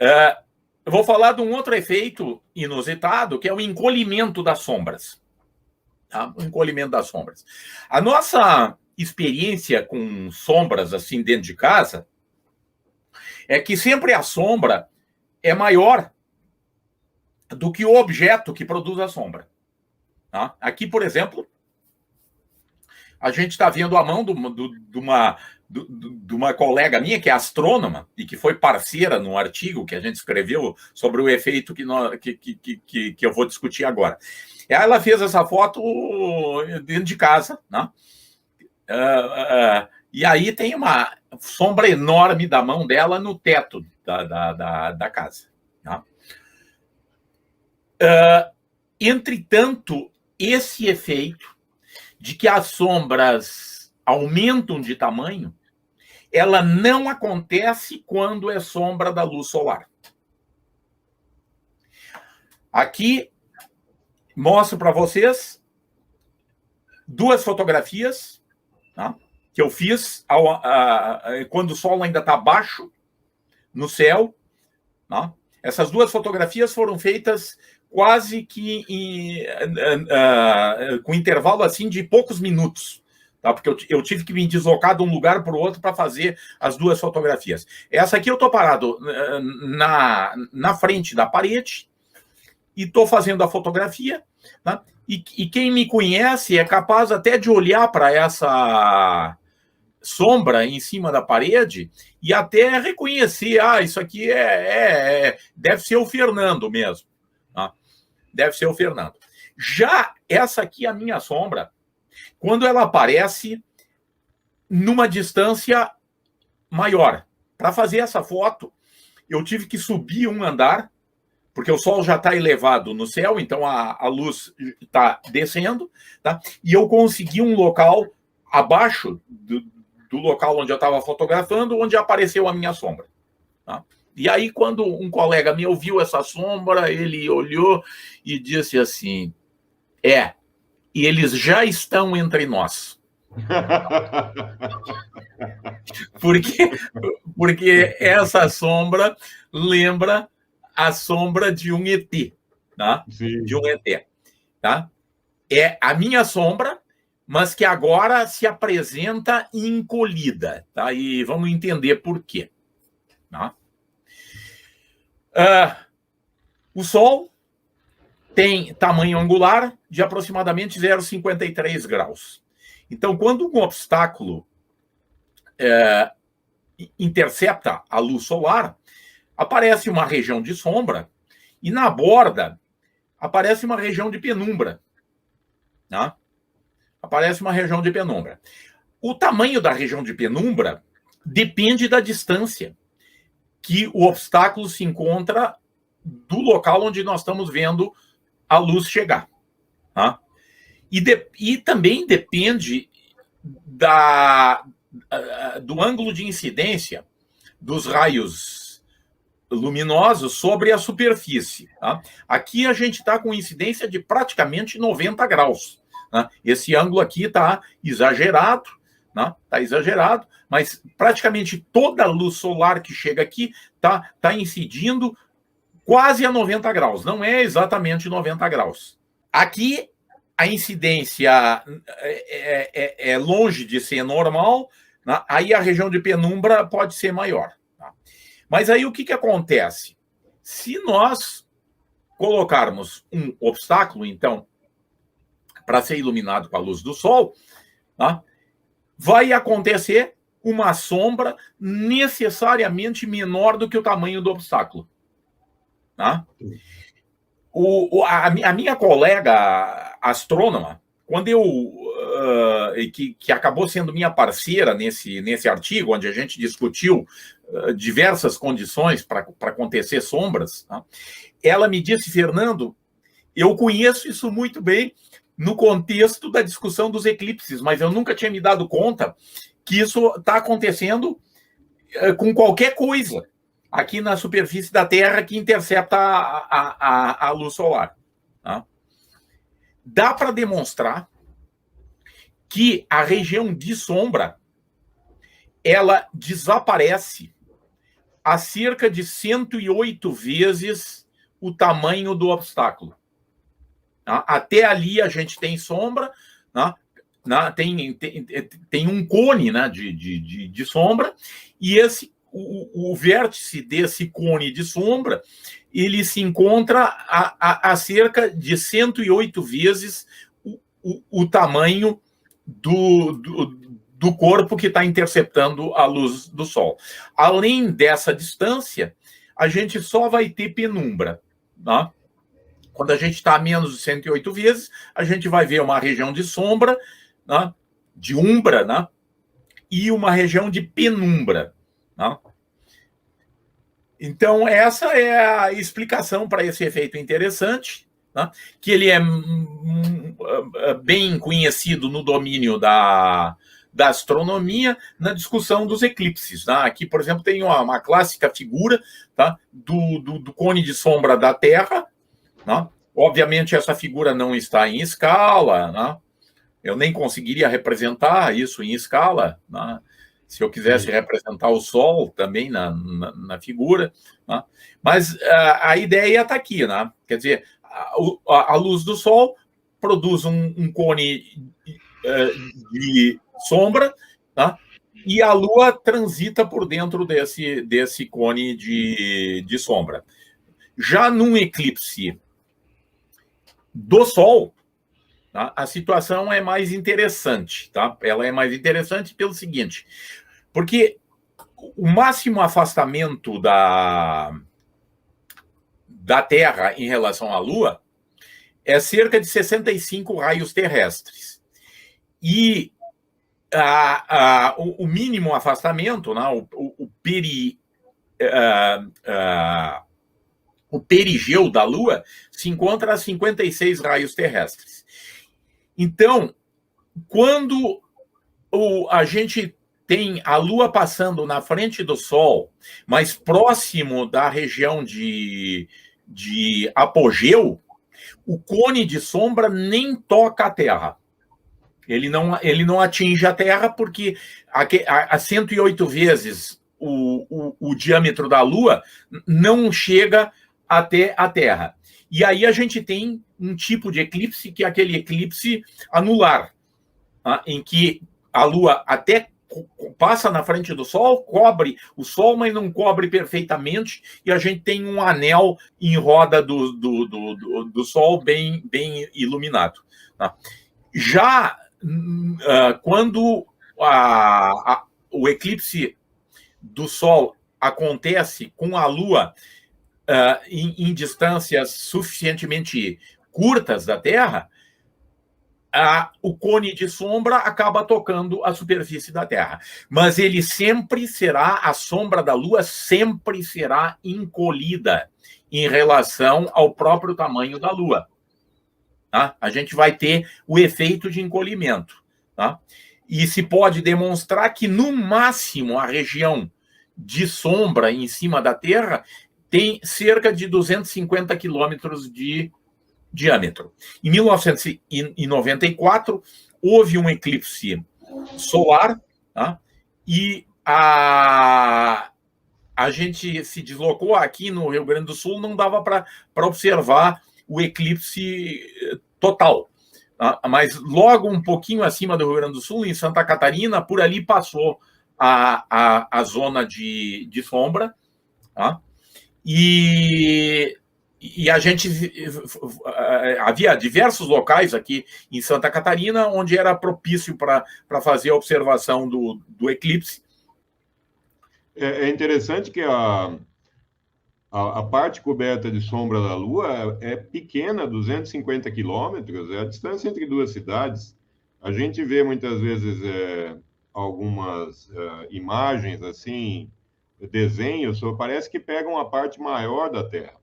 Eu vou falar de um outro efeito inusitado, que é o encolhimento das sombras. Tá? O encolhimento das sombras. A nossa experiência com sombras assim dentro de casa é que sempre a sombra é maior do que o objeto que produz a sombra. Tá? Aqui, por exemplo, a gente está vendo a mão de uma colega minha, que é astrônoma, e que foi parceira num artigo que a gente escreveu sobre o efeito que eu vou discutir agora. Ela fez essa foto dentro de casa, né? E aí tem uma sombra enorme da mão dela no teto da casa. Tá? Entretanto, esse efeito de que as sombras aumentam de tamanho, ela não acontece quando é sombra da luz solar. Aqui mostro para vocês duas fotografias, tá, que eu fiz quando o sol ainda está baixo no céu. Tá? Essas duas fotografias foram feitas quase que com intervalo assim de poucos minutos, tá? Porque eu tive que me deslocar de um lugar para o outro para fazer as duas fotografias. Essa aqui eu estou parado na frente da parede e estou fazendo a fotografia, tá? E quem me conhece é capaz até de olhar para essa sombra em cima da parede e até reconhecer, isso aqui deve ser o Fernando mesmo. Tá? Deve ser o Fernando. Já essa aqui, a minha sombra, quando ela aparece numa distância maior. Para fazer essa foto, eu tive que subir um andar, porque o sol já está elevado no céu, então a luz está descendo, tá? E eu consegui um local abaixo do local onde eu estava fotografando, onde apareceu a minha sombra. Tá? E aí, quando um colega meu viu essa sombra, ele olhou e disse assim, e eles já estão entre nós. Porque essa sombra lembra a sombra de um ET, tá? Sim. De um ET, tá? É a minha sombra, mas que agora se apresenta encolhida, tá? E vamos entender por quê. Tá? O Sol tem tamanho angular de aproximadamente 0,53 graus. Então, quando um obstáculo intercepta a luz solar, aparece uma região de sombra e na borda aparece uma região de penumbra. Tá? Aparece uma região de penumbra. O tamanho da região de penumbra depende da distância que o obstáculo se encontra do local onde nós estamos vendo a luz chegar. Tá? E também depende do ângulo de incidência dos raios luminosos sobre a superfície. Tá? Aqui a gente está com incidência de praticamente 90 graus. Tá? Esse ângulo aqui está exagerado, tá? Tá exagerado, mas praticamente toda a luz solar que chega aqui tá incidindo quase a 90 graus. Não é exatamente 90 graus. Aqui a incidência é longe de ser normal, né? Aí a região de penumbra pode ser maior. Tá? Mas aí o que acontece? Se nós colocarmos um obstáculo, então, para ser iluminado com a luz do sol, tá? Vai acontecer uma sombra necessariamente menor do que o tamanho do obstáculo. Tá? A minha colega astrônoma, quando que acabou sendo minha parceira nesse artigo, onde a gente discutiu diversas condições para acontecer sombras, tá? Ela me disse, Fernando, eu conheço isso muito bem no contexto da discussão dos eclipses, mas eu nunca tinha me dado conta que isso está acontecendo com qualquer coisa aqui na superfície da Terra que intercepta a luz solar. Tá? Dá para demonstrar que a região de sombra ela desaparece a cerca de 108 vezes o tamanho do obstáculo. Tá? Até ali a gente tem sombra, tá? Tem um cone, né, de sombra, e o vértice desse cone de sombra, ele se encontra a cerca de 108 vezes o tamanho do corpo que está interceptando a luz do Sol. Além dessa distância, a gente só vai ter penumbra. Tá? Quando a gente está a menos de 108 vezes, a gente vai ver uma região de sombra, né, de umbra, né, e uma região de penumbra. Né? Então, essa é a explicação para esse efeito interessante, né, que ele é bem conhecido no domínio da astronomia, na discussão dos eclipses. Tá? Aqui, por exemplo, tem uma clássica figura, tá, do cone de sombra da Terra. Tá? Obviamente, essa figura não está em escala, né? Eu nem conseguiria representar isso em escala, né? Se eu quisesse representar o Sol também na figura. Né? Mas a ideia está aqui, né? Quer dizer, a luz do Sol produz um cone de sombra, tá? E a Lua transita por dentro desse cone de sombra. Já num eclipse do Sol, tá, a situação é mais interessante. Tá? Ela é mais interessante pelo seguinte, porque o máximo afastamento da Terra em relação à Lua é cerca de 65 raios terrestres. E o mínimo afastamento, né, o perigeu da Lua se encontra a 56 raios terrestres. Então, quando a gente tem a Lua passando na frente do Sol, mais próximo da região de apogeu, o cone de sombra nem toca a Terra. Ele não atinge a Terra porque a 108 vezes o diâmetro da Lua não chega até a Terra. E aí a gente tem um tipo de eclipse, que é aquele eclipse anular, tá? Em que a Lua até passa na frente do Sol, cobre o Sol, mas não cobre perfeitamente, e a gente tem um anel em roda do Sol bem iluminado. Tá? Já quando o eclipse do Sol acontece com a Lua em distâncias suficientemente curtas da Terra, o cone de sombra acaba tocando a superfície da Terra. Mas ele sempre será, a sombra da Lua sempre será encolhida em relação ao próprio tamanho da Lua. Tá? A gente vai ter o efeito de encolhimento. Tá? E se pode demonstrar que, no máximo, a região de sombra em cima da Terra tem cerca de 250 quilômetros de diâmetro. Em 1994, houve um eclipse solar, tá? E a gente se deslocou aqui no Rio Grande do Sul, não dava para observar o eclipse total. Tá? Mas logo um pouquinho acima do Rio Grande do Sul, em Santa Catarina, por ali passou a zona de sombra, tá? E a gente havia diversos locais aqui em Santa Catarina onde era propício para fazer a observação do eclipse. É interessante que a parte coberta de sombra da Lua é pequena, 250 quilômetros, é a distância entre duas cidades. A gente vê muitas vezes algumas imagens assim, desenhos, parece que pegam a parte maior da Terra.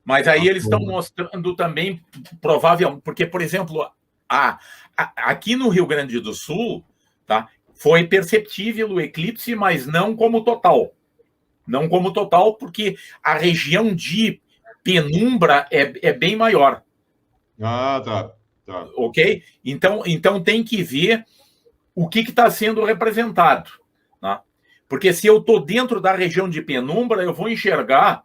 Mas aí eles estão mostrando também, provável, porque, por exemplo, aqui no Rio Grande do Sul, tá, foi perceptível o eclipse, mas não como total. Não como total, porque a região de penumbra é bem maior. Tá. Ok? Então tem que ver o que está sendo representado. Tá? Porque se eu estou dentro da região de penumbra, eu vou enxergar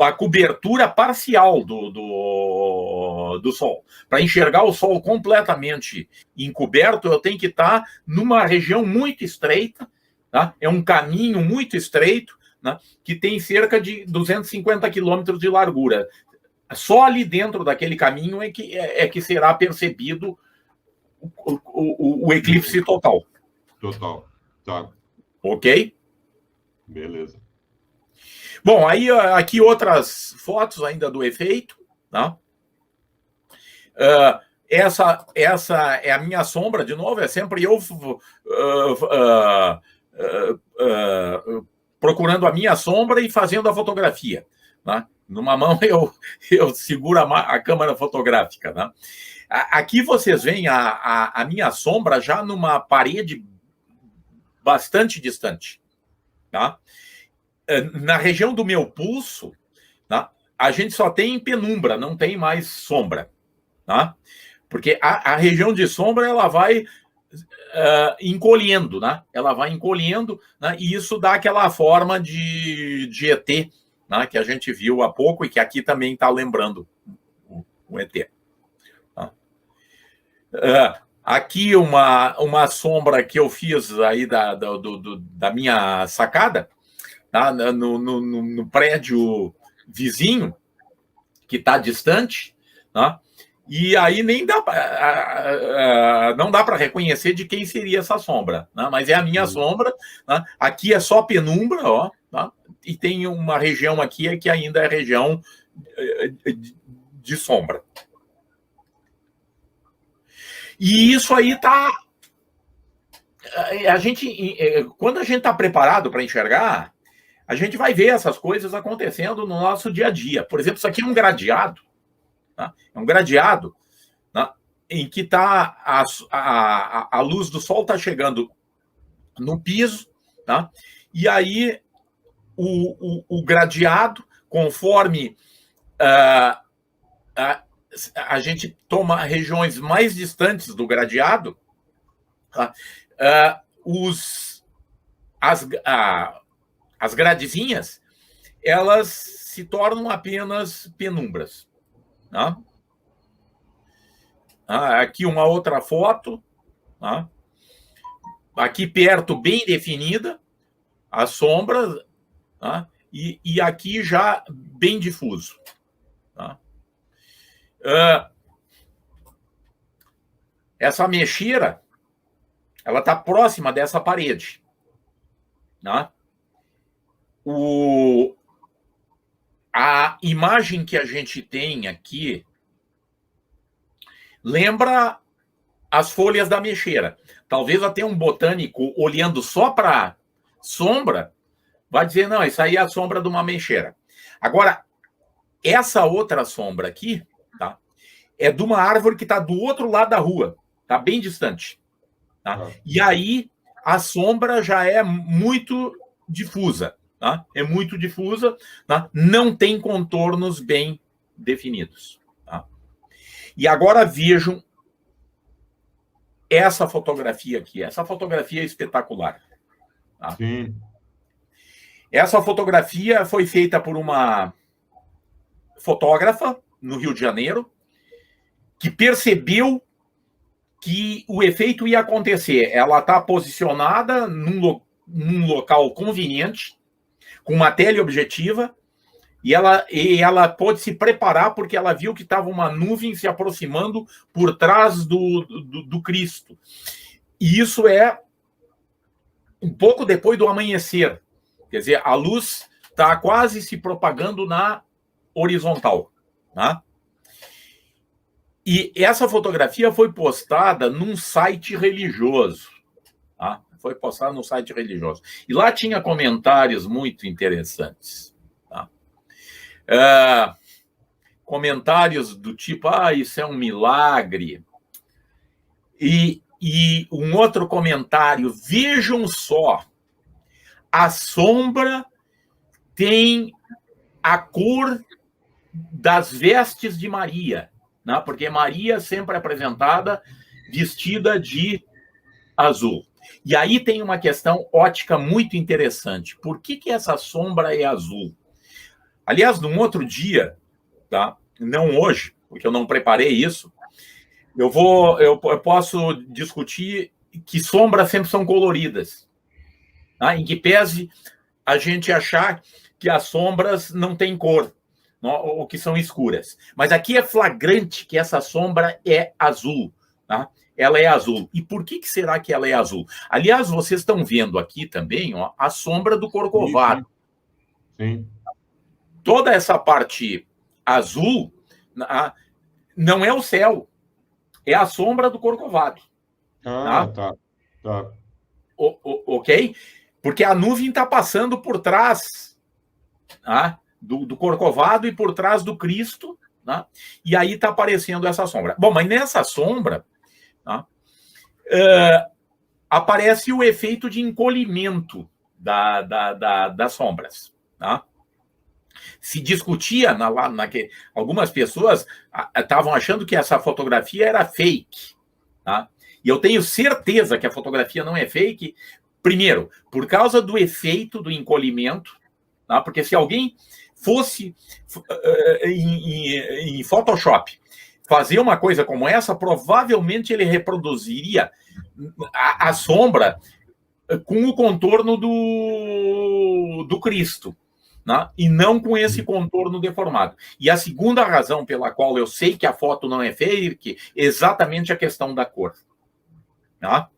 a cobertura parcial do Sol. Para enxergar o Sol completamente encoberto, eu tenho que estar numa região muito estreita, tá? É um caminho muito estreito, né, que tem cerca de 250 quilômetros de largura. Só ali dentro daquele caminho é que será percebido o eclipse total. Total. Tá. Ok? Beleza. Bom, aí aqui outras fotos ainda do efeito, tá? Essa é a minha sombra, de novo, é sempre eu procurando a minha sombra e fazendo a fotografia, né? Numa mão eu seguro a câmera fotográfica, né? Aqui vocês veem a minha sombra já numa parede bastante distante, tá? Na região do meu pulso, tá? A gente só tem penumbra, não tem mais sombra, tá? Porque a região de sombra ela vai encolhendo, né? Ela vai encolhendo, né? E isso dá aquela forma de ET, né? Que a gente viu há pouco e que aqui também está lembrando o ET. Tá? Aqui uma sombra que eu fiz aí da minha sacada, tá? No prédio vizinho, que está distante, tá? E aí nem dá não dá para reconhecer de quem seria essa sombra, né? Mas é a minha sombra, né? Aqui é só penumbra, ó, tá? E tem uma região aqui que ainda é região de sombra. E isso aí tá... Quando a gente está preparado para enxergar, a gente vai ver essas coisas acontecendo no nosso dia a dia. Por exemplo, isso aqui é um gradeado. Tá? É um gradeado, tá? Em que tá a luz do sol está chegando no piso, tá? E aí o gradeado, conforme a gente toma regiões mais distantes do gradeado, tá? As gradezinhas, elas se tornam apenas penumbras. Tá? Aqui uma outra foto, tá? Aqui perto, bem definida, a sombra, tá? E aqui já bem difuso. Tá? Essa mexeira, ela está próxima dessa parede. Tá? A imagem que a gente tem aqui lembra as folhas da mexeira. Talvez até um botânico, olhando só para sombra, vai dizer, não, isso aí é a sombra de uma mexeira. Agora, essa outra sombra aqui, tá, é de uma árvore que está do outro lado da rua, está bem distante. Tá? E aí, a sombra já é muito difusa. Tá? É muito difusa, tá? Não tem contornos bem definidos. Tá? E agora vejam essa fotografia aqui. Essa fotografia é espetacular. Tá? Sim. Essa fotografia foi feita por uma fotógrafa no Rio de Janeiro que percebeu que o efeito ia acontecer. Ela está posicionada num local conveniente, com uma teleobjetiva, e ela pôde se preparar porque ela viu que estava uma nuvem se aproximando por trás do Cristo. E isso é um pouco depois do amanhecer. Quer dizer, a luz está quase se propagando na horizontal. Tá? E essa fotografia foi postada num site religioso. Tá? Foi postada num site religioso. E lá tinha comentários muito interessantes. Tá? Comentários do tipo, isso é um milagre. E um outro comentário, vejam só, a sombra tem a cor das vestes de Maria, né? Porque Maria sempre é apresentada vestida de azul. E aí tem uma questão ótica muito interessante. Por que essa sombra é azul? Aliás, num outro dia, tá? Não hoje, porque eu não preparei isso, eu posso discutir que sombras sempre são coloridas, tá? Em que pese a gente achar que as sombras não têm cor, ou que são escuras. Mas aqui é flagrante que essa sombra é azul, tá? Ela é azul. E por que será que ela é azul? Aliás, vocês estão vendo aqui também, ó, a sombra do Corcovado. Sim. Toda essa parte azul não é o céu, é a sombra do Corcovado. Tá. Ok? Porque a nuvem está passando por trás, tá? do Corcovado e por trás do Cristo, tá? E aí está aparecendo essa sombra. Bom, mas nessa sombra, tá? Aparece o efeito de encolhimento das sombras. Tá? Se discutia, algumas pessoas estavam achando que essa fotografia era fake. Tá? E eu tenho certeza que a fotografia não é fake, primeiro, por causa do efeito do encolhimento, tá? Porque se alguém fosse em Photoshop fazer uma coisa como essa, provavelmente ele reproduziria a sombra com o contorno do Cristo, né? E não com esse contorno deformado. E a segunda razão pela qual eu sei que a foto não é fake é exatamente a questão da cor. Tá?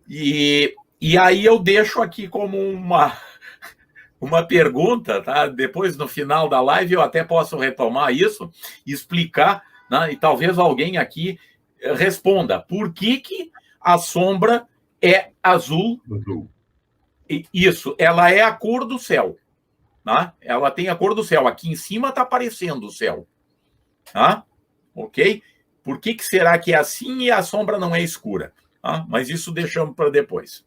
E aí eu deixo aqui como uma pergunta, tá? Depois, no final da live, eu até posso retomar isso, explicar, né? E talvez alguém aqui responda por que a sombra é azul. Isso, ela é a cor do céu. Tá? Ela tem a cor do céu. Aqui em cima está aparecendo o céu. Tá? Ok? Por que será que é assim e a sombra não é escura? Tá? Mas isso deixamos para depois.